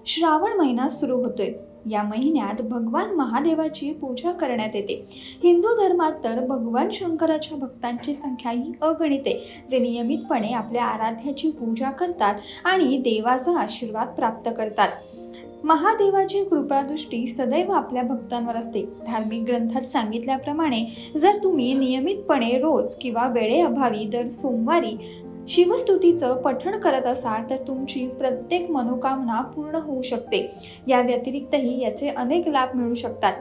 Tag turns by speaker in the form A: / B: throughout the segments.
A: श्रावण महिना सुरू होतोय। या महिन्यात भगवान महादेवाची पूजा करण्यात येते। हिंदू धर्मात तर भगवान शंकराच्या भक्तांची संख्या ही अगणित आहे, जे नियमितपणे आपल्या आराध्याची पूजा करतात आणि देवाचा आशीर्वाद प्राप्त करतात। महादेवाची कृपादृष्टी सदैव आपल्या भक्तांवर असते। धार्मिक ग्रंथात सांगितल्याप्रमाणे जर तुम्ही नियमितपणे रोज किंवा वेळेअभावी दर सोमवारी शिवस्तुतीचं पठण करत असाल तर तुमची प्रत्येक मनोकामना पूर्ण होऊ शकते। या व्यतिरिक्तही याचे अनेक लाभ मिळू शकतात।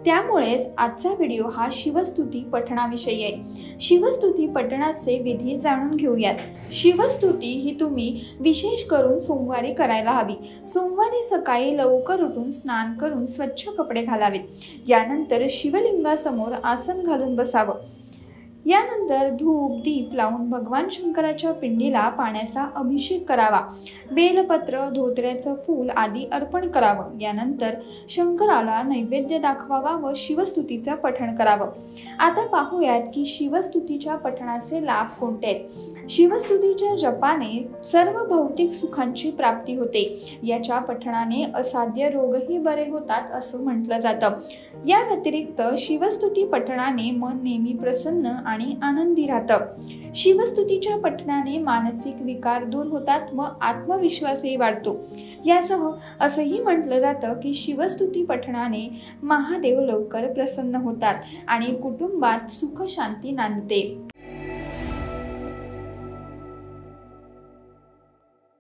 A: त्यामुळेच आजचा व्हिडिओ हा शिवस्तुती पठणाविषयी आहे। शिवस्तुती पठणाचे विधी जाणून घेऊयात। शिवस्तुती ही तुम्ही विशेष करून सोमवारी करायला हवी। सोमवारी सकाळी लवकर उठून स्नान करून स्वच्छ कपडे घालावेत। यानंतर शिवलिंगासमोर आसन घालून बसावं। यानंतर धूप दीप लावून भगवान शंकराच्या पिंडीला पाण्याचा अभिषेक करावा। बेलपत्र, धोत्र्याचं फूल आदी अर्पण करावं। यानंतर शंकराला नैवेद्य दाखवावा व शिवस्तुतीचं पठण करावं। आता पाहूयात की शिवस्तुतीच्या पठणाचे लाभ कोणते आहेत। शिवस्तुतीच्या जपाने सर्व भौतिक सुखांची प्राप्ती होते। याच्या पठणाने असाध्य रोगही बरे होतात असं म्हटलं जातं। या व्यतिरिक्त शिवस्तुती पठणाने मन नेहमी प्रसन्न आणि आनंदी राहतं। शिवस्तुतीच्या पठणाने मानसिक विकार दूर होतात व आत्मविश्वासही वाढतो। यासह असंही म्हटलं जातं की शिवस्तुती पठणाने महादेव लवकर प्रसन्न होतात आणि कुटुंबात सुख शांती नांदते।